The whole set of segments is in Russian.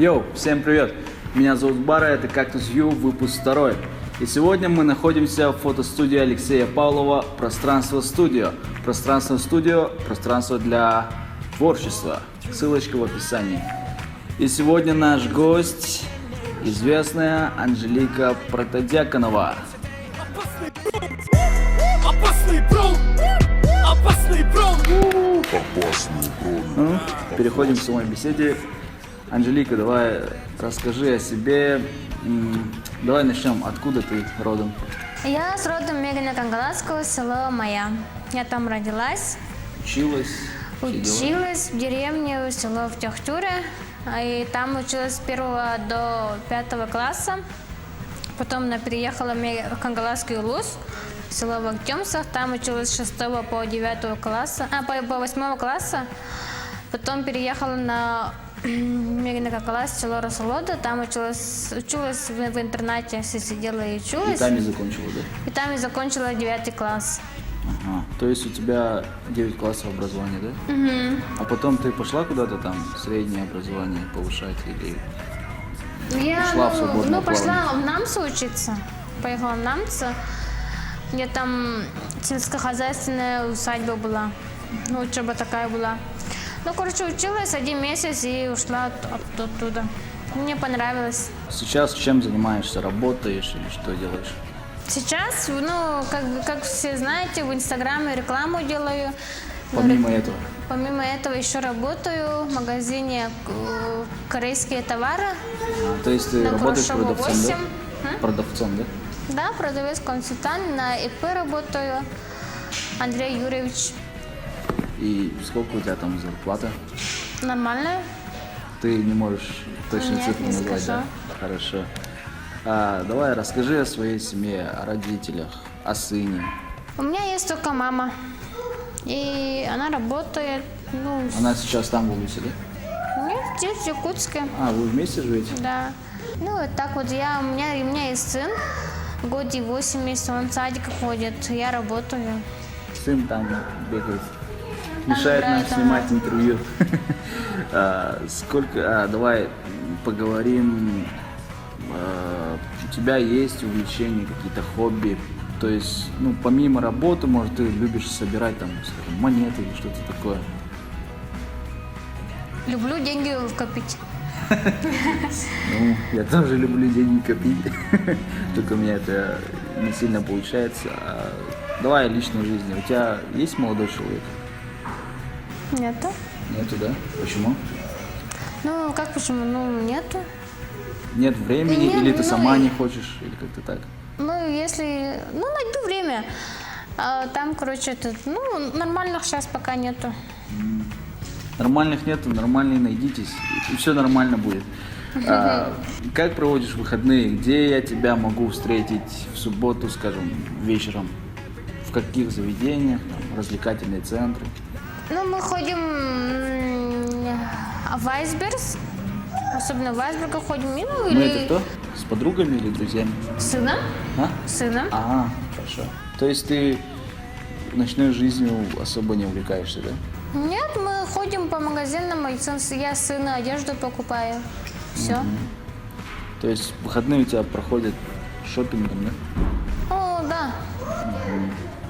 Йоу, всем привет! Меня зовут Бара, это Cactus View, выпуск 2. И сегодня мы находимся в фотостудии Алексея Павлова «Пространство студио». Пространство студио – пространство для творчества. Ссылочка в описании. И сегодня наш гость – известная Анжелика Протодиаконова. Опасный бро! Опасный бро! Ну, переходим к самой беседе. Анжелика, давай расскажи о себе. Давай начнем. Откуда ты родом? Я с родом Мегино-Кангаласского, село Моя. Я там родилась, Училась? Все дела? училась в деревне, село в Тёхтюре. И там училась с 1 до 5 класса. Потом я переехала в Кангаласский Улус, село в Актемсах. Там училась с 6 по 9 класса, по 8 класса. Потом переехала на Мегино-Кангалас, село Расолода. Там училась в интернате, сидела и И училась. там и закончила, да? И там я закончила 9 класс. Ага. То есть у тебя 9 классов образования, да? Угу. А потом ты пошла куда-то там среднее образование повышать или... Я Шла в свободное пошла в Намсу учиться. Поехала в Намсу. Где там сельскохозяйственная усадьба была. Ну, учеба такая была. Ну, короче, училась 1 месяц и ушла оттуда. Мне понравилось. Сейчас чем занимаешься? Работаешь или что делаешь? Сейчас, ну, как все знаете, в Инстаграме рекламу делаю. Помимо этого? Помимо этого еще работаю в магазине корейские товары. То есть ты На работаешь Куршова продавцом, 8. да? Продавцом, да? Да, продавец-консультант на ИП работаю. Андрей Юрьевич. И сколько у тебя там зарплата? Нормально? Ты не можешь точно Нет, цифру не назвать, скажу. да? Хорошо. Давай расскажи о своей семье, о родителях, о сыне. У меня есть только мама. И она работает, ну, Она сейчас там в Улусе, да? нет, здесь, в Якутске. Вы вместе живете? Да. Ну, вот так вот у меня есть сын, год и 8 месяцев, он в садик ходит, я работаю. Сын там бегает. Мешает нам играет, снимать интервью. Давай поговорим. У тебя есть увлечения, какие-то хобби? То есть, ну, помимо работы, может, ты любишь собирать там, скажем, монеты или что-то такое? Люблю деньги копить. Ну, я тоже люблю деньги копить. Только у меня это не сильно получается. Давай о личной жизни. У тебя есть молодой человек? Нету. Нету, да? Почему? Ну, как почему? Ну, нету. Нет времени, Нет, или ты ну сама и- не хочешь, или как-то так? Ну, если... Ну, найду время. Там, короче, нормальных сейчас пока нету. Нормальных нету, нормальные найдитесь, и все нормально будет. Как проводишь выходные? Где я тебя могу встретить в субботу, скажем, вечером? В каких заведениях, там, развлекательные центры? Ну, мы ходим в Айсбергс. Особенно в Айсберга ходим. Ну, Ну, или это кто? С подругами или друзьями? с сыном. А? С сыном. Хорошо. То есть ты ночной жизнью особо не увлекаешься, да? Нет, мы ходим по магазинам, и я сыну одежду покупаю. Все. То есть выходные у тебя проходят шопингом, да? Ну, да.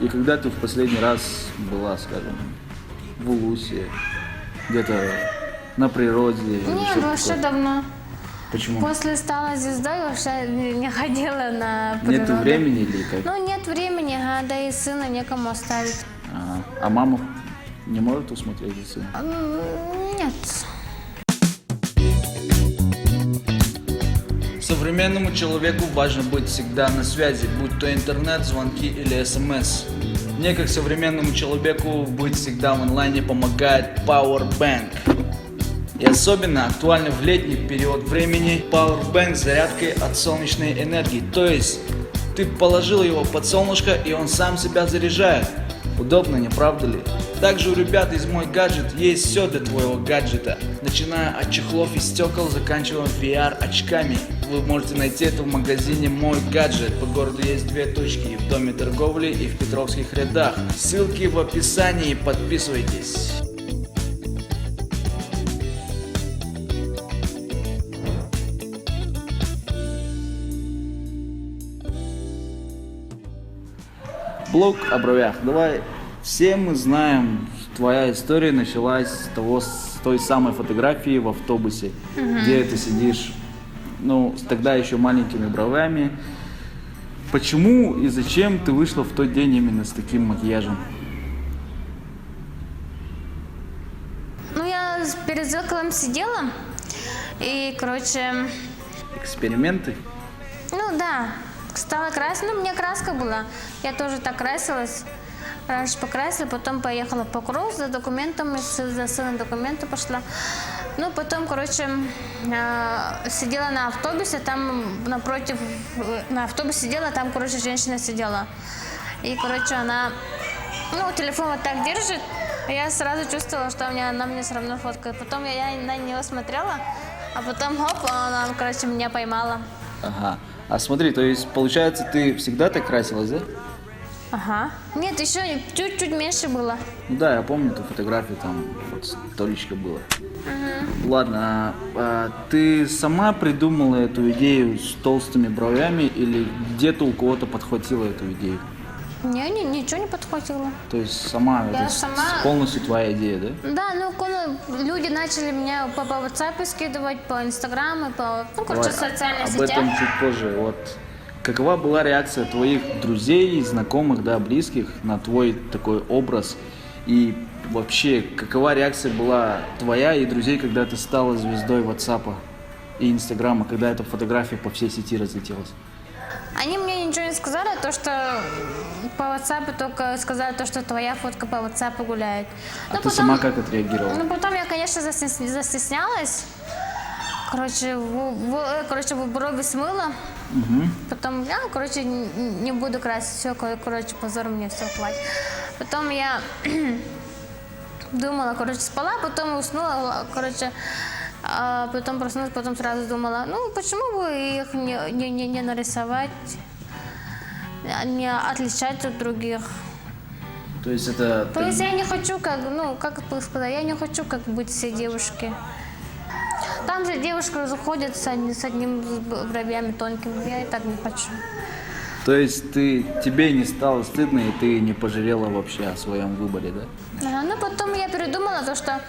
И когда ты в последний раз была, скажем, в Улусе, где-то на природе? или Нет, что-то вообще такое? давно. Почему? После стала звездой, вообще не ходила на природу. Нету времени или как? Ну, нет времени, да и сына некому оставить. А мама не может усмотреть за сына? Нет. Современному человеку важно быть всегда на связи, будь то интернет, звонки или СМС. Мне, как современному человеку, быть всегда в онлайне помогает Powerbank. И особенно актуально в летний период времени Powerbank с зарядкой от солнечной энергии. То есть ты положил его под солнышко, и он сам себя заряжает. Удобно, не правда ли? Также у ребят из Мой Гаджет есть все для твоего гаджета. Начиная от чехлов и стекол, заканчивая VR очками. Вы можете найти это в магазине Мой Гаджет. По городу есть 2 точки, и в Доме торговли, и в Петровских рядах. Ссылки в описании, подписывайтесь. Блог о бровях. Давай, все мы знаем, твоя история началась с той самой фотографии в автобусе, где ты сидишь, ну, тогда еще маленькими бровями. Почему и зачем ты вышла в тот день именно с таким макияжем? Ну, я перед зеркалом сидела, и, короче, Эксперименты? ну да, стала красить, ну, у меня краска была, я тоже так красилась. Раньше покрасила, потом поехала по кругу за документами, за сыном документы пошла. Ну, потом, короче, сидела на автобусе, там напротив, на автобусе сидела, там, короче, женщина сидела. И, короче, она, ну, телефон вот так держит, и я сразу чувствовала, что она меня все равно фоткает. Потом я на нее смотрела, а потом, хоп, она, короче, меня поймала. Ага. А смотри, то есть, получается, ты всегда так красилась, да? Ага. Нет, еще чуть-чуть меньше было. Ну да, я помню эту фотографию, там вот столечко было. Ладно, ты сама придумала эту идею с толстыми бровями или где-то у кого-то подхватила эту идею? Ничего не подхватила. То есть сама, Я это сама- полностью твоя идея, да? Да, ну, люди начали меня по WhatsApp скидывать, по Инстаграму, ну, короче, Давай, социальные об сетях. этом чуть позже. Вот какова была реакция твоих друзей, знакомых, да, близких на твой такой образ? И вообще, какова реакция была твоя и друзей, когда ты стала звездой WhatsApp и Инстаграма, когда эта фотография по всей сети разлетелась? Они мне ничего не сказали, то, что по WhatsApp только сказали, то, что твоя фотка по WhatsApp гуляет. А ты сама как отреагировала? Ну, потом я, конечно, застеснялась. Короче, в брови смыла. Потом я, короче, не буду красить, все, короче, позор мне, все, хватит. Потом я думала, короче, спала, потом уснула, короче, потом проснулась, потом сразу думала, ну, почему бы их не нарисовать, не отличать от других. То есть это... То есть я не хочу, как сказать, я не хочу, как быть все девушки. Там же девушка заходит с одним бровями тонкими, я и так не хочу. То есть тебе не стало стыдно, и ты не пожалела вообще о своем выборе, да? Ага, ну потом я передумала, то что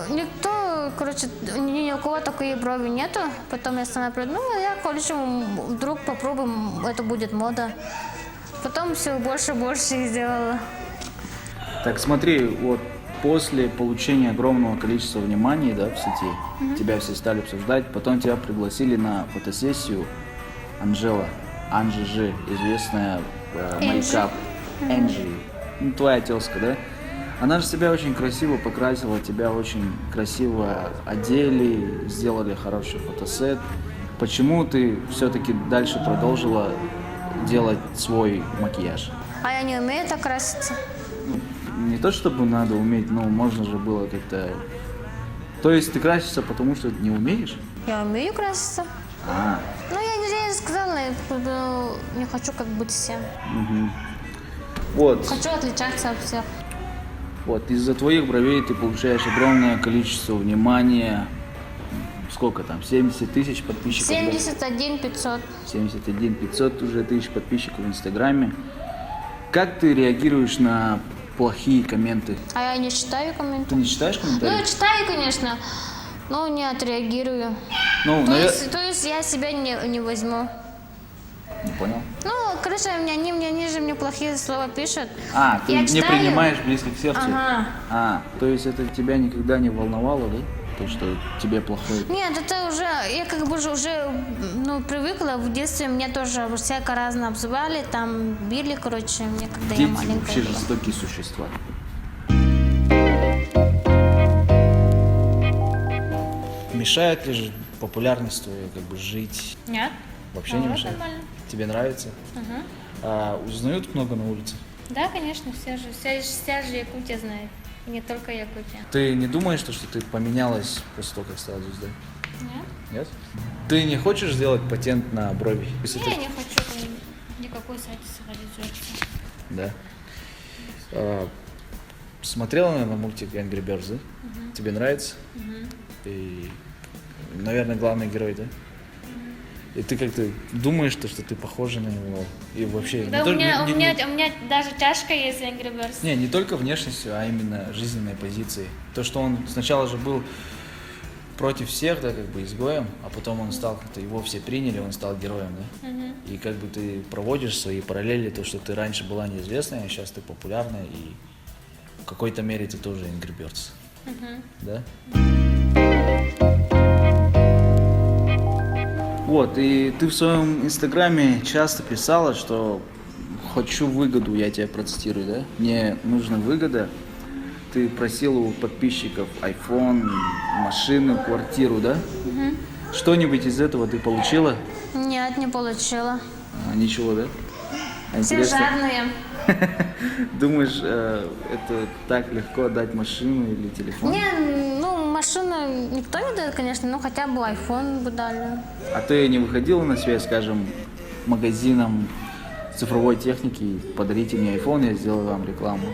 никто, короче, ни у кого такой брови нету. Потом я сама придумала, я, короче, вдруг попробуем, это будет мода. Потом все больше и больше сделала. Так смотри, вот после получения огромного количества внимания, да, в сети, тебя все стали обсуждать, потом тебя пригласили на фотосессию Анжи Жи, известная мейкап, Энджи, ну, твоя тезка, да? Она же себя очень красиво покрасила, тебя очень красиво одели, сделали хороший фотосет. Почему ты все-таки дальше продолжила делать свой макияж? А я не умею так краситься. Не то чтобы надо уметь, но можно же было как-то... То есть ты красишься, потому что не умеешь? Я умею краситься. А, Ну, я же сказала, не хочу как быть всем. вот, Хочу отличаться от всех. вот, из-за твоих бровей ты получаешь огромное количество внимания. Сколько там, 70 тысяч подписчиков? да? 71 500. 71 500 уже тысяч подписчиков в Инстаграме. Как ты реагируешь на плохие комменты? А я не читаю комменты. Ты не читаешь Ну, я комментарии? читаю, конечно, но не отреагирую. Ну, То наверное... есть я себя не возьму. Не понял. Ну, короче, они же мне плохие слова пишут. А, ты Я не читаю. принимаешь близко к сердцу? Ага. А, то есть это тебя никогда не волновало, да? То, что тебе плохое? Нет, это уже, я как бы уже привыкла. В детстве меня тоже всяко разно обзывали, там били, короче, мне когда я Дети маленькая вообще была. жестокие существа. Мешает ли же популярность твоей как бы жить? Нет? Вообще не мешает? Нормально. Тебе нравится? Узнают много на улице? Да, конечно, вся же Якутия знает. И не только Якутия. Ты не думаешь, что ты поменялась после того, как стала звездой? Нет? Нет? Ты не хочешь сделать патент на брови? Если Я ты- не хочу никакой садиться. Да. Смотрела, наверное, мультик Angry Birds, да? Тебе нравится? И, наверное, главный герой, да? И ты как-то думаешь, что ты похожа на него. И вообще... Да, не у только- меня, не- у меня, у меня даже чашка есть Angry Birds. Не только внешностью, а именно жизненной позицией. То, что он сначала же был против всех, да, как бы изгоем, а потом он стал как-то, его все приняли, он стал героем, да? И как бы ты проводишь свои параллели, то, что ты раньше была неизвестная, а сейчас ты популярная, и в какой-то мере ты тоже Angry Birds. Да? Вот, и ты в своем инстаграме часто писала, что хочу выгоду, я тебя процитирую, да? Мне нужна выгода. Ты просила у подписчиков iPhone, машину, квартиру, да? Что-нибудь из этого ты получила? Нет, не получила. Ничего, да? А Все интересно, жадные. думаешь, это так легко дать машину или телефон? Не, ну, машину никто не дает, конечно, но хотя бы iPhone бы дали. А ты не выходила на связь, скажем, магазинам цифровой техники, подарите мне iPhone, я сделаю вам рекламу?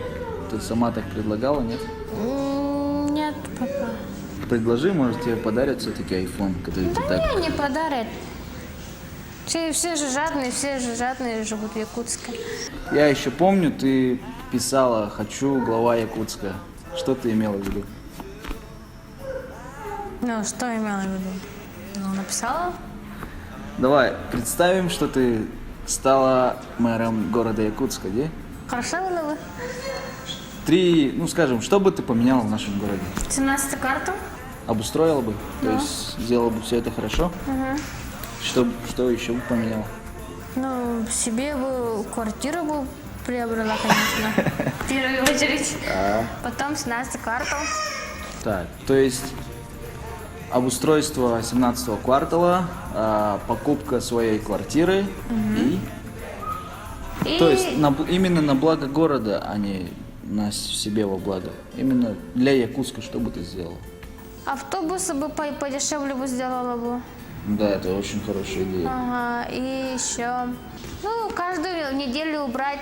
Ты сама так предлагала, нет? Нет, папа. Предложи, может, тебе подарят все-таки iPhone, который ты так... Не подарят. Все же жадные живут в Якутске. Я еще помню, ты писала «Хочу глава Якутска». Что ты имела в виду? Ну, что имела в виду? Ну, написала. Давай, представим, что ты стала мэром города Якутска, где? Хорошо было бы. Скажем, что бы ты поменяла в нашем городе? 17 карту. Обустроила бы? То есть сделала бы все это хорошо? Что еще бы поменяла? Ну, себе бы квартиру бы приобрела, конечно. В первую очередь. Потом 17 карту. Так, то есть обустройство 17-го квартала, покупка своей квартиры И То есть именно на благо города, а не на себе во благо. Именно для Якутска что бы ты сделал? автобусы бы подешевле бы сделала бы. Да, это очень хорошая идея. Ага, и еще, ну, каждую неделю убрать.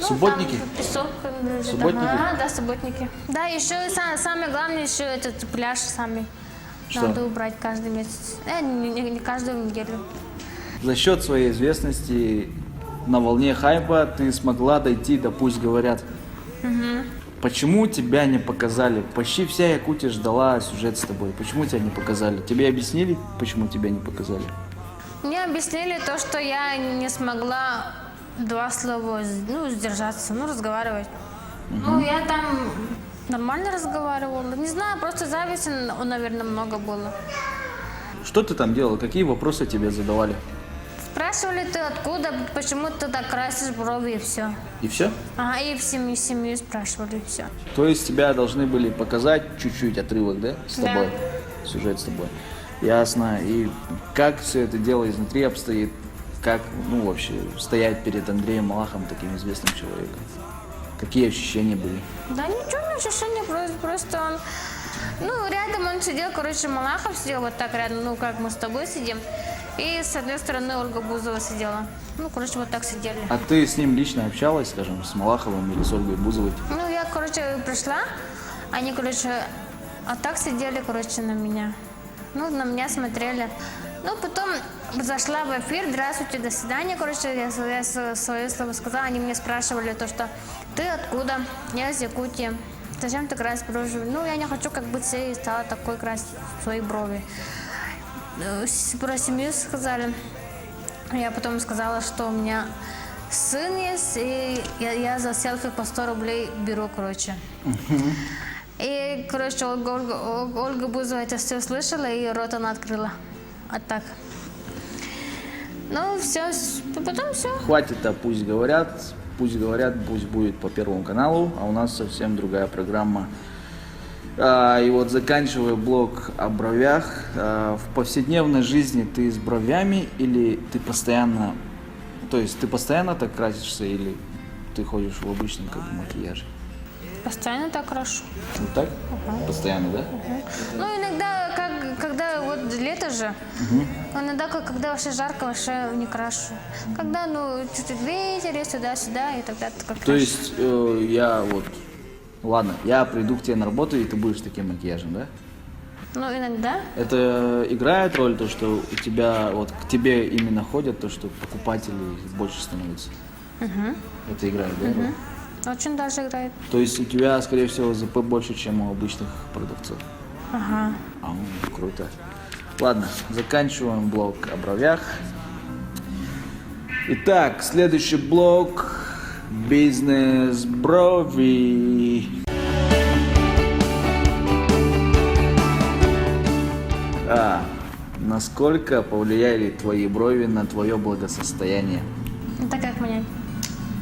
Ну, Субботники? Там песок лежит. Субботники? Ага, да, субботники. Да, еще самое главное, еще этот пляж сами. Что? Надо убрать каждый месяц. Не каждую неделю. За счет своей известности на волне хайпа ты смогла дойти до «Пусть говорят». Почему тебя не показали? Почти вся Якутия ждала сюжет с тобой. Почему тебя не показали? Тебе объяснили, почему тебя не показали? Мне объяснили то, что я не смогла два слова, сдержаться, разговаривать. Ну, я там нормально разговаривала. Не знаю, просто зависти, наверное, много было. Что ты там делала? Какие вопросы тебе задавали? Спрашивали ты откуда, почему ты так красишь брови и все. И все? Ага, и в семью спрашивали, и все. То есть тебя должны были показать чуть-чуть отрывок, да, с Да. тобой? Сюжет с тобой. Ясно. И как все это дело изнутри обстоит? Как, вообще, стоять перед Андреем Малаховым, таким известным человеком? Какие ощущения были? Да ничего, ощущение просто он... рядом он сидел, Малахов сидел вот так рядом, как мы с тобой сидим. И с одной стороны Ольга Бузова сидела. Вот так сидели. А ты с ним лично общалась, скажем, с Малаховым или с Ольгой Бузовой? Я, пришла, они, так сидели, на меня. На меня смотрели. Потом зашла в эфир, здравствуйте, до свидания, я свое слово сказала, они мне спрашивали то, что ты откуда? Я из Якутии. Зачем ты красишь брови? Я не хочу, как бы ты стала такой красить свои брови. Про семью сказали. Я потом сказала, что у меня сын есть, и я за селфи по 100 рублей беру, И, Ольга Бузова это все слышала, и рот она открыла. А так. Все, потом все. Хватит, пусть говорят, пусть будет по Первому каналу, а у нас совсем другая программа. И вот заканчивая блог о бровях, в повседневной жизни ты с бровями или ты постоянно, так красишься или ты ходишь в обычном макияже? Постоянно так крашу. Вот так? Постоянно, да? Иногда, когда лето же, иногда, когда вообще жарко, вообще не крашу. Когда, чуть-чуть ветер, и сюда-сюда, и тогда так крашу. То есть я приду к тебе на работу, и ты будешь таким макияжем, да? Ну, иногда. Это играет роль, то, что у тебя, вот к тебе именно ходят, то, что покупателей больше становится? Это играет, да, роль? Очень даже играет. То есть у тебя, скорее всего, ЗП больше, чем у обычных продавцов? Ага. Круто. Ладно, заканчиваем блог о бровях. Итак, следующий блог – бизнес брови. Насколько повлияли твои брови на твое благосостояние? Это как понять?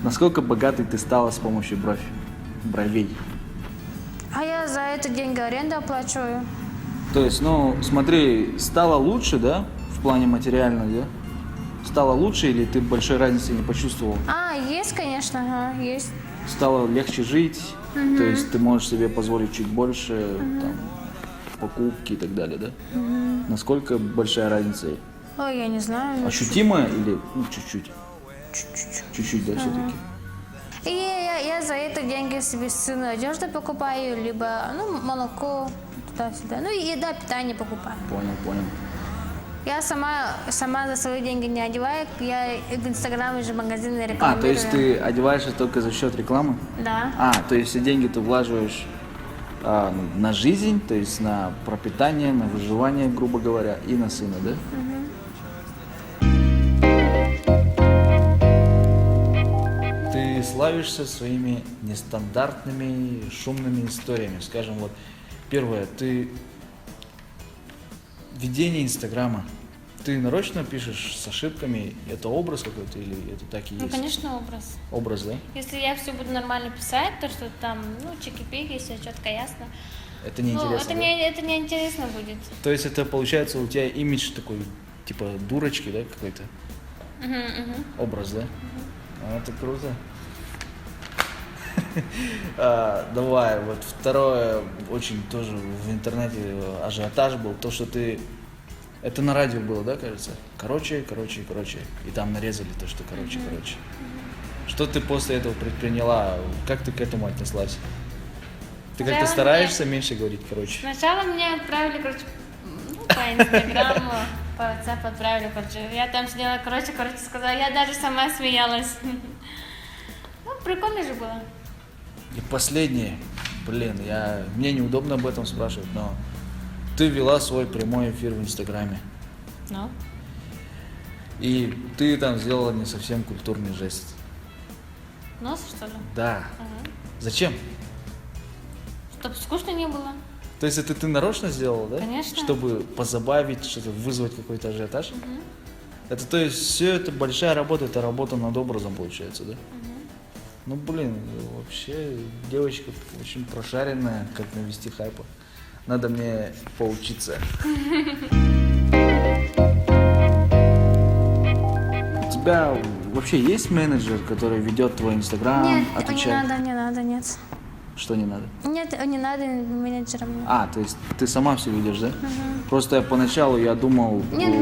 Насколько богатой ты стала с помощью бровей? А я за это деньги аренду оплачиваю. То есть, ну, смотри, стало лучше, да, в плане материального, да? Стало лучше или ты большой разницы не почувствовал? Есть, конечно, ага, есть. Стало легче жить, то есть ты можешь себе позволить чуть больше, там, покупки и так далее, да? Насколько большая разница? Ой, я не знаю. ну, Ощутимая или чуть-чуть? Чуть-чуть. Чуть-чуть, да, все-таки? И я за это деньги себе сыну одежду покупаю, либо, ну, молоко, туда-сюда. Ну, и еда, питание покупаю. Понял. Я сама за свои деньги не одеваю, я в Инстаграме же магазины рекламирую. То есть ты одеваешься только за счет рекламы? Да. То есть все деньги ты влаживаешь на жизнь, то есть на пропитание, на выживание, грубо говоря, и на сына, да? Ты славишься своими нестандартными, шумными историями. Скажем, вот первое, ты ведение Инстаграма. Ты нарочно пишешь с ошибками, это образ какой-то или это так и есть? Ну, конечно, образ. Образ, да? Если я все буду нормально писать, то что там, ну, чики-пики, все четко, ясно. Это неинтересно, да? Это не интересно будет. То есть это получается у тебя имидж такой, типа дурочки, да, какой-то? Образ, да? Это круто. Давай, вот второе, очень тоже в интернете ажиотаж был, то, что ты... Это на радио было, да, кажется? Короче. И там нарезали то, что короче. Что ты после этого предприняла? Как ты к этому отнеслась? Ты как-то стараешься меньше говорить короче? Сначала меня отправили, короче, по Инстаграму, по WhatsApp отправили, короче. Я там сидела, короче, сказала, я даже сама смеялась. Ну, прикольно же было. И последнее, мне неудобно об этом спрашивать, но ты вела свой прямой эфир в Инстаграме. Ну? И ты там сделала не совсем культурный жест. Нос, что ли? Да. Зачем? Чтобы скучно не было. То есть это ты нарочно сделала, да? Конечно. Чтобы позабавить, что-то вызвать какой-то ажиотаж? Это, то есть, все это большая работа, это работа над образом получается, да? Ну, вообще, девочка очень прошаренная, как навести хайпа. Надо мне поучиться. У тебя вообще есть менеджер, который ведет твой Инстаграм, Нет, отвечает? не надо, нет. Что не надо? Нет, не надо менеджером. То есть ты сама все ведешь, да? Просто поначалу я думал... Нет,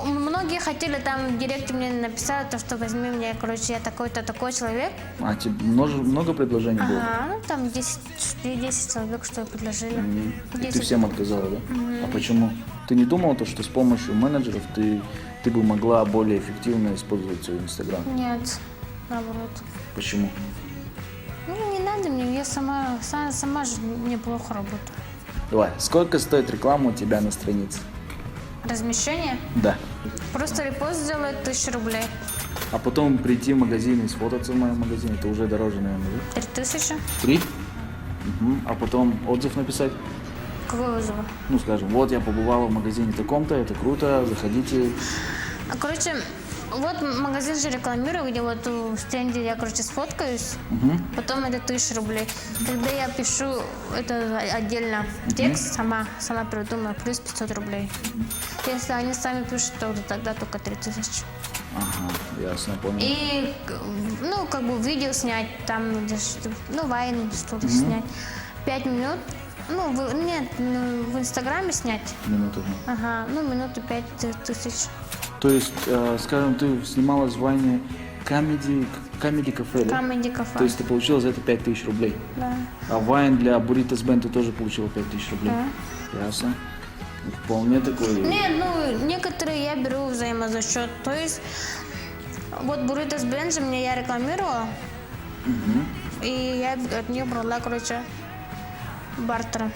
многие хотели там в директе мне написать, то, что возьми меня, короче, я такой-то, такой человек. Тебе много предложений было? Ну там 10 человек, что предложили. И 10. ты всем отказала, да? А почему? Ты не думала, что с помощью менеджеров ты бы могла более эффективно использовать свой Инстаграм? Нет, наоборот. Почему? Не надо мне, я сама же неплохо работаю. Давай, сколько стоит реклама у тебя на странице? Размещение? Да. Просто репост сделать 1000 рублей. А потом прийти в магазин и сфотаться в моем магазине, это уже дороже, наверное, да? 3000. 3? А потом отзыв написать? Какой отзыв? Ну, скажем, вот я побывала в магазине таком-то, это круто, заходите. Короче, вот магазин же рекламирую, где вот в стенде я, короче, сфоткаюсь, потом это 1000 рублей. Когда я пишу это отдельно текст, сама придумаю, плюс 500 рублей. Если они сами пишут, то тогда только 3000. Ага, ясно, понял. И, видео снять, там, вайн что-то снять. 5 минут. В Инстаграме снять. Минуту. Минуту 5000. То есть, скажем, ты снималась в Вайне Comedy Cafe, да? Comedy Cafe. То есть ты получила за это 5000 рублей? Да. А Вайн для Burritos Band ты тоже получила 5000 рублей? Да. Ясно. Вполне такой. Не, ну, некоторые я беру взаимозасчет. То есть, вот Burritos Benji мне я рекламировала, и я от нее брала, короче, бартера.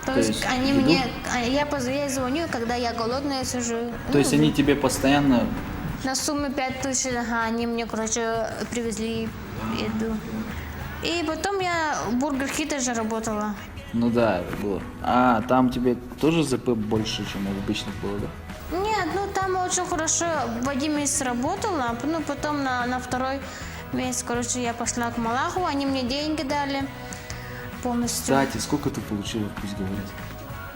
То есть есть они еду? мне, я звоню, когда я голодная сижу. То есть они тебе постоянно... На сумму 5000, ага, они мне, короче, привезли еду. И потом я в Бургер Хите же работала. Ну да, это было. А, там тебе тоже ЗП больше, чем у обычных было, да? Нет, ну там очень хорошо в один месяц работала, ну потом на второй месяц, короче, я пошла к Малахову, они мне деньги дали полностью. Кстати, сколько ты получила, пусть говорят?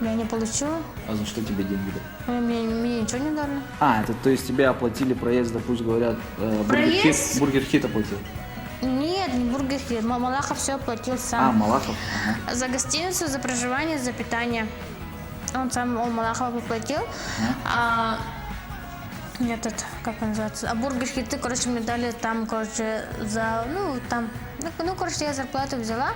Я не получила, А за что тебе деньги дали? мне ничего не дали. А, это то есть тебе оплатили проезд, да, пусть говорят, Проезд? Бургер Хит оплатил. Нет, не Бургер Хит, Малахов все оплатил А, сам. Малахов? Ага. За гостиницу, за проживание, за питание. Он Малахов оплатил. А этот, как он называется? А Бургер Хиты, короче, мне дали там, короче, за, ну, там, ну, короче, я зарплату взяла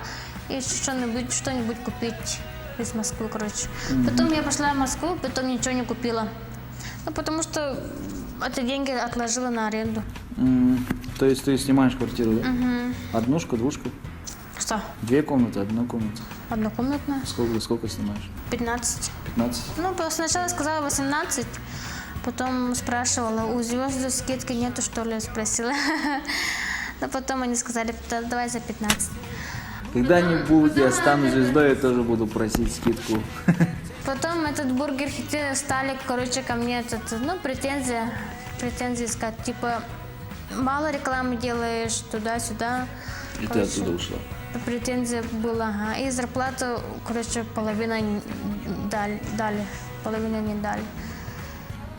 и что-нибудь купить из Москвы, короче. Потом я пошла в Москву, потом ничего не купила. Ну, потому что эти деньги отложила на аренду. То есть ты снимаешь квартиру, да? Однушку, двушку? Что? 2 комнаты, 1 комната. Однокомнатная? Сколько снимаешь? 15. 15? Ну, сначала сказала 18, потом спрашивала, у звезды скидки нету, что ли, спросила. Но потом они сказали, давай за 15. Когда-нибудь я стану звездой, я тоже буду просить скидку. Потом этот Бургер Хиты стали, короче, ко мне претензии искать, типа, мало рекламы делаешь, туда-сюда. И ты Короче, оттуда ушла. Претензия была, ага. И зарплату, короче, половина дали, половину не дали.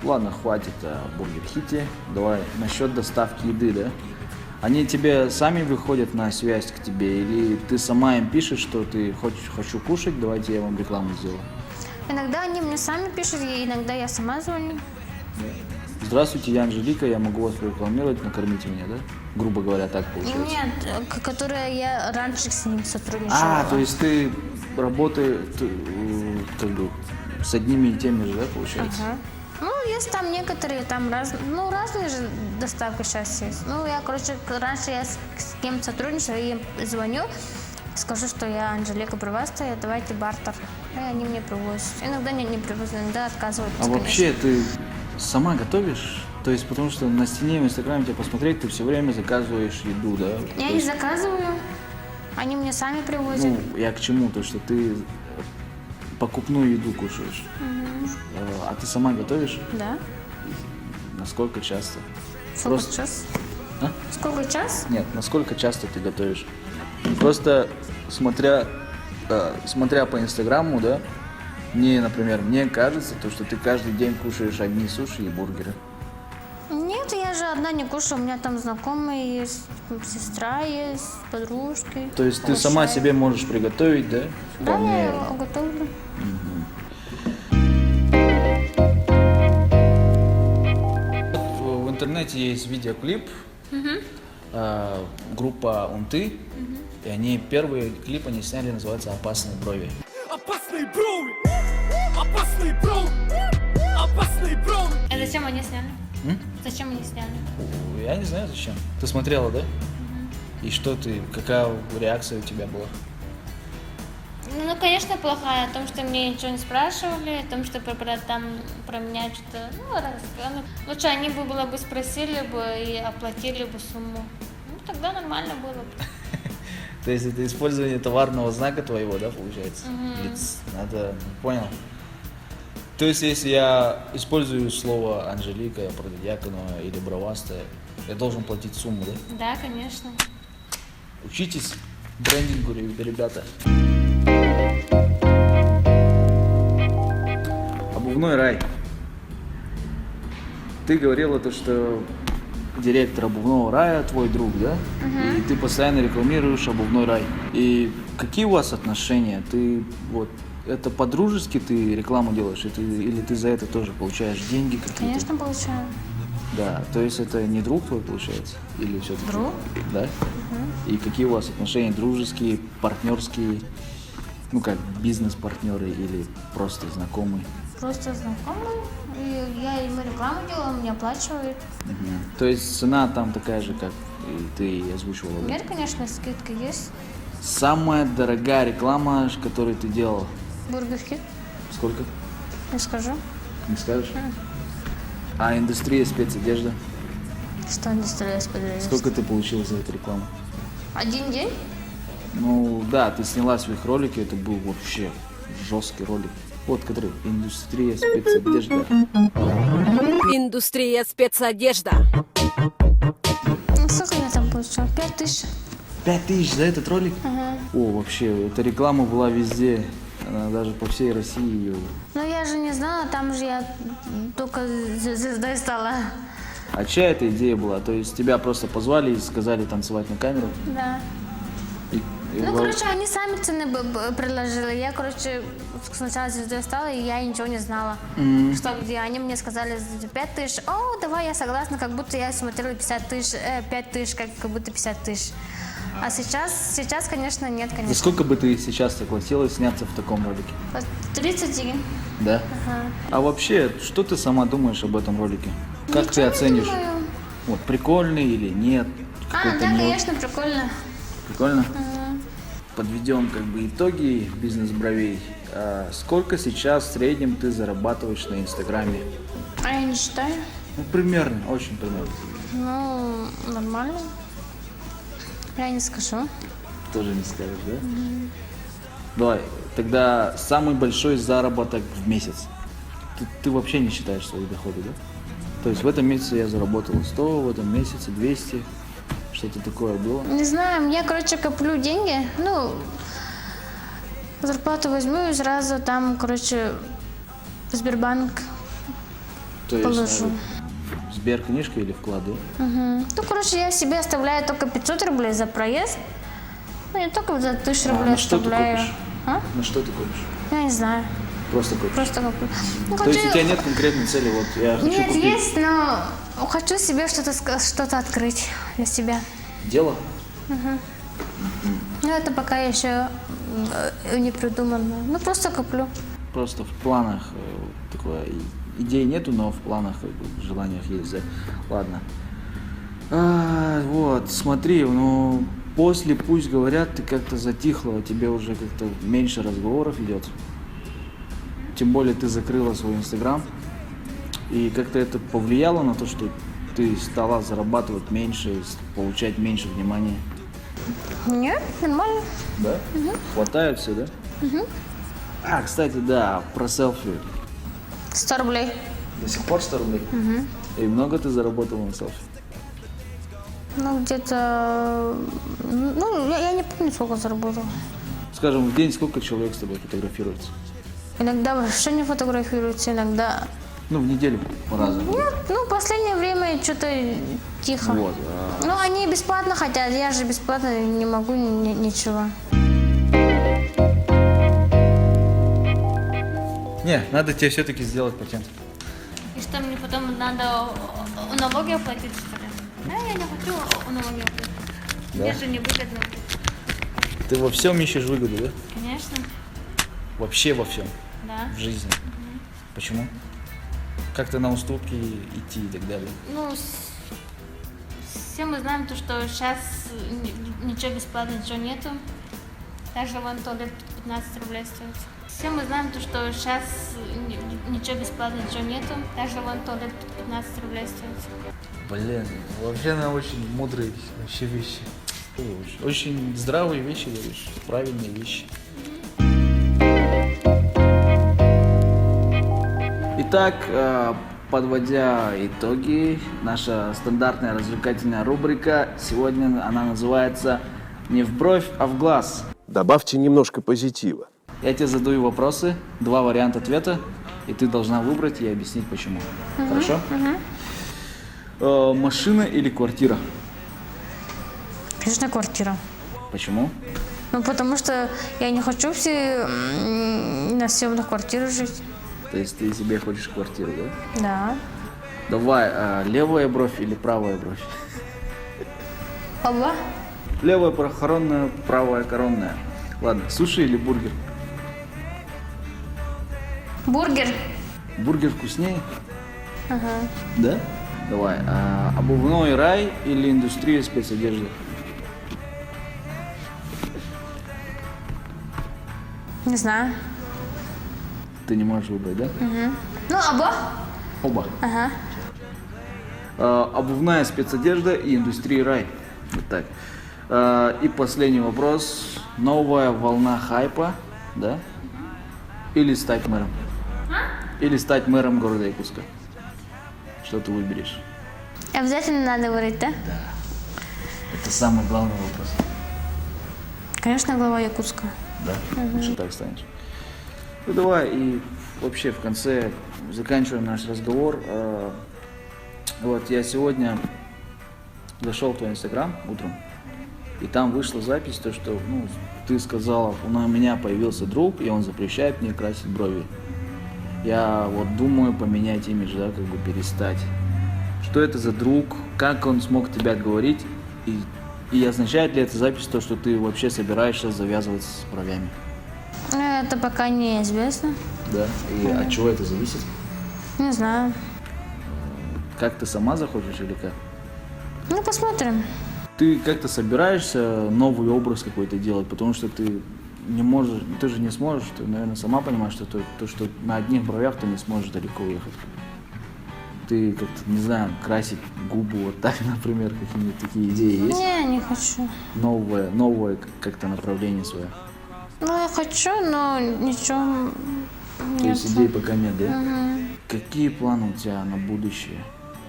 Ладно, хватит о Бургер Хите. Давай насчет доставки еды, да? Они тебе сами выходят на связь к тебе, или ты сама им пишешь, что ты хочу кушать, давайте я вам рекламу сделаю? Иногда они мне сами пишут, и иногда я сама звоню. Здравствуйте, я Анжелика, я могу вас прорекламировать, накормите меня, да? Грубо говоря, так получается. Нет, которая я раньше с ним сотрудничала. А, то есть ты работаешь как бы с одними и теми же, да, получается? Ага. Ну, есть там некоторые, там разные же доставки сейчас есть. Ну, я, короче, раньше я с кем сотрудничала, и им звоню, скажу, что я Анжелика Бровастая, давайте бартер. И они мне привозят. Иногда не привозят, иногда отказывают. А вообще ты сама готовишь? То есть, потому что на стене в Инстаграме тебя посмотреть, ты все время заказываешь еду, да? Я То не есть, заказываю, они мне сами привозят. ну, я к чему? То, что ты покупную еду кушаешь. А ты сама готовишь? Да. Насколько часто? Сколько Просто- час? А? Сколько час? Нет, насколько часто ты готовишь? Просто смотря по Инстаграму, да, мне кажется, то, что ты каждый день кушаешь одни суши и бургеры. Нет, я же одна не кушаю, у меня там знакомые есть, сестра есть, подружки. То есть ты сама Угощаю. себе можешь приготовить, да? Да, Вполне. я готовлю. В интернете есть видеоклип, группа Унты, и они первый клип они сняли, называется «Опасные брови». Опасные брови! Опасные брови! Опасные брови! А зачем они сняли? Зачем они сняли? Я не знаю зачем. Ты смотрела, да? И что какая реакция у тебя была? Ну, конечно, плохая, о том, что мне ничего не спрашивали, о том, что про меня что-то, лучше они было бы спросили бы и оплатили бы сумму. Ну, тогда нормально было бы. То есть это использование товарного знака твоего, да, получается? Надо, понял. То есть если я использую слово Анжелика, Прододьяконова или Бровастая, я должен платить сумму, да? Да, конечно. Учитесь брендингу, ребята. Обувной рай. Ты говорила то, что директор обувного рая твой друг, да? И ты постоянно рекламируешь обувной рай. И какие у вас отношения? Ты вот это по-дружески ты рекламу делаешь, или ты за это тоже получаешь деньги какие-то? Конечно, получаю. Да, то есть это не друг твой получается? Или все-таки? Друг. Да? И какие у вас отношения? Дружеские, партнерские? Ну как, бизнес-партнеры или просто знакомые? Просто знакомый. И я ему рекламу делала, он мне оплачивает. То есть цена там такая же, как и ты озвучивала? да? Нет, конечно, скидка есть. Самая дорогая реклама, которую ты делал? Бургер Хит, Сколько? не скажу. Не скажешь? А индустрия спецодежда? Что не стреляюсь подразделить. Сколько ты получил за эту рекламу? Один день? Ну да, ты сняла своих ролики, это был вообще жесткий ролик. Вот, который индустрия спецодежда. Индустрия спецодежда. Ну, сколько я там получила? 5000. 5000 за этот ролик? О, вообще, эта реклама была везде. Она даже по всей России ее. Ну, я же не знала, там же я только звездой стала. А чья эта идея была? То есть тебя просто позвали и сказали танцевать на камеру? Да. И Ну, вот- короче, они сами цены предложили. Я, короче, сначала звездой стала, и я ничего не знала, что где. Они мне сказали за 5000. О, давай, я согласна, как будто я смотрела 5000, как будто 50 тысяч. А сейчас, конечно, нет, За конечно. сколько бы ты сейчас согласилась сняться в таком ролике? 30. Да? А вообще, что ты сама думаешь об этом ролике? Как ты Ничего не оценишь? думаю. Вот, прикольный или нет? А, Какой-то да, не очень? конечно, прикольно. Прикольно? Подведем как бы итоги бизнес-бровей. Сколько сейчас в среднем ты зарабатываешь на Инстаграме? А я не считаю. Ну, примерно, очень примерно. Ну, нормально. Я не скажу. Тоже не скажешь, да? Давай, тогда самый большой заработок в месяц. Ты вообще не считаешь свои доходы, да? То есть в этом месяце я заработал 100, в этом месяце 200. Что-то такое было? Не знаю, я, короче, коплю деньги. Ну, зарплату возьму и сразу там, короче, в Сбербанк То есть положу. в Сберкнижка или вклады? Ну, короче, я себе оставляю только 500 рублей за проезд. Ну, не только за 1000 рублей на что ты оставляю. копишь? А? На что ты копишь? Я не знаю, Просто копишь? просто коплю. Ну, То есть у тебя нет конкретной цели, вот я хочу Нет, купить есть, но хочу себе что-то открыть для себя. дело? Но это пока еще не придумано. Ну, просто коплю. Просто в планах такое, идей нету, но в планах, как бы, в желаниях есть, да? Ладно. Вот, смотри, ну, после, пусть говорят, ты как-то затихла, тебе уже как-то меньше разговоров идет. Тем более ты закрыла свой Инстаграм. И как-то это повлияло на то, что ты стала зарабатывать меньше, получать меньше внимания. Нет, нормально. Да? Хватает все, да? А, кстати, да, про селфи. 100 рублей. До сих пор 100 рублей? И много ты заработала на селфи? Ну, где-то... Ну, я не помню, сколько заработала. Скажем, в день сколько человек с тобой фотографируется? Иногда вообще не фотографируются, иногда... Ну, в неделю по-разному. Нет, ну, в последнее время что-то тихо. Вот. Ну, они бесплатно хотят, я же бесплатно не могу ничего. Не, надо тебе все-таки сделать патент. И что, мне потом надо налоги оплатить, что ли? Да, я не хочу налоги оплатить. Да? Мне же невыгодно. Ты во всем ищешь выгоду, да? Конечно, Вообще во всем. да. В жизни. Почему? Как-то на уступки идти и так далее. Ну, все мы знаем, то, что сейчас ничего бесплатно, ничего нету. Даже вон туалет 15 рублей стоит. Все мы знаем, то, что сейчас ничего бесплатно, ничего нету. Даже вон туалет 15 рублей стоит. Блин, вообще она очень мудрые вообще вещи. Очень здравые вещи говоришь, правильные вещи. Итак, подводя итоги, наша стандартная развлекательная рубрика сегодня она называется «Не в бровь, а в глаз». Добавьте немножко позитива. Я тебе задаю вопросы, 2 варианта ответа, и ты должна выбрать и объяснить почему. Хорошо? Машина или квартира? Конечно, квартира. Почему? Ну, потому что я не хочу на съемных квартирах жить. То есть ты себе хочешь квартиру, да? Да. Давай, левая бровь или правая бровь? Оба? Левая похоронная, правая коронная. Ладно, суши или бургер? Бургер. Бургер вкуснее? Ага. Да? Давай. Обувной рай или индустрия спецодежды? Не знаю. Ты не можешь выбрать, да? Ну, оба? Оба. Ага. Обувная спецодежда и индустрия рай. Вот так. И последний вопрос. Новая волна хайпа, да? Или стать мэром? Или стать мэром города Якутска? Что ты выберешь? Обязательно надо говорить, да? Это самый главный вопрос. Конечно, глава Якутска. Да? Лучше так станешь. Ну давай, и вообще в конце заканчиваем наш разговор. Вот я сегодня зашел в твой инстаграм утром, и там вышла запись, то что ты сказала, у меня появился друг, и он запрещает мне красить брови. Я вот думаю поменять имидж, да, как бы перестать. Что это за друг, как он смог тебя отговорить, и означает ли эта запись то, что ты вообще собираешься завязывать с бровями? Ну, это пока неизвестно. Да? И от чего это зависит? Не знаю. Как ты сама захочешь или как? Ну, посмотрим. Ты как-то собираешься новый образ какой-то делать, потому что ты не можешь, ты же не сможешь, ты, наверное, сама понимаешь, что то, что на одних бровях ты не сможешь далеко уехать. Ты как-то, не знаю, красить губы вот так, например, какие-нибудь такие идеи есть? Не хочу. Новое как-то направление свое. Ну, я хочу, но ничего То нет. есть идей пока нет, да? Какие планы у тебя на будущее?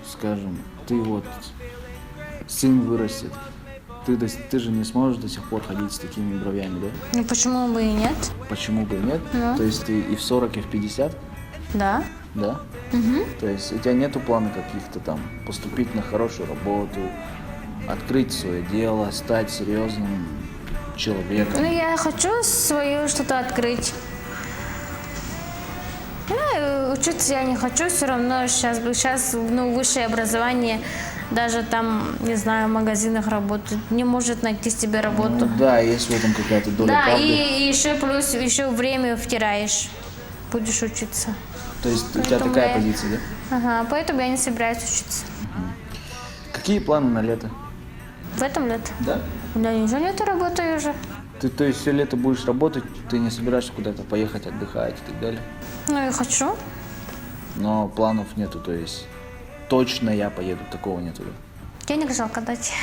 Скажем, ты вот, сын вырастет, ты же не сможешь до сих пор ходить с такими бровями, да? Ну, почему бы и нет? Почему бы и нет? Ну. То есть ты и в 40, и в 50, Да. да? То есть у тебя нету плана каких-то там поступить на хорошую работу, открыть свое дело, стать серьезным человеком? Ну, я хочу свое что-то открыть. Ну, учиться я не хочу, все равно сейчас высшее образование, даже там, не знаю, в магазинах работать, не может найти себе работу. Ну да, есть в этом какая-то доля Да, правды. и еще плюс, еще время втираешь, будешь учиться. То есть у тебя Поэтому такая я- позиция, да? Ага, поэтому я не собираюсь учиться. Какие планы на лето? В этом лето. Да? Да, ничего лето работаю уже. Ты, то есть все лето будешь работать, ты не собираешься куда-то поехать отдыхать и так далее? Ну, я хочу. Но планов нету, то есть точно я поеду, такого нету. Денег жалко дать.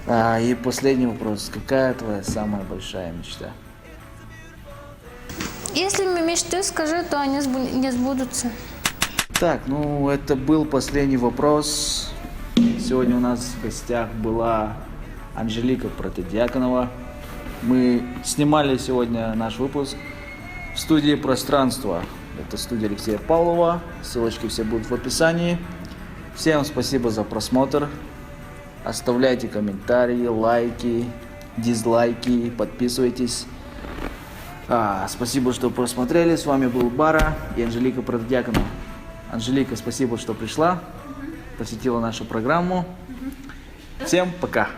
Да? И последний вопрос. Какая твоя самая большая мечта? Если мечты скажи, то они не сбудутся. Так, ну это был последний вопрос. Сегодня у нас в гостях была Анжелика Протодиаконова. Мы снимали сегодня наш выпуск в студии «Пространство». Это студия Алексея Павлова. Ссылочки все будут в описании. Всем спасибо за просмотр. Оставляйте комментарии, лайки, дизлайки, подписывайтесь. Спасибо, что просмотрели. С вами был Бара и Анжелика Протодиаконова. Анжелика, спасибо, что пришла, посетила нашу программу. Всем пока!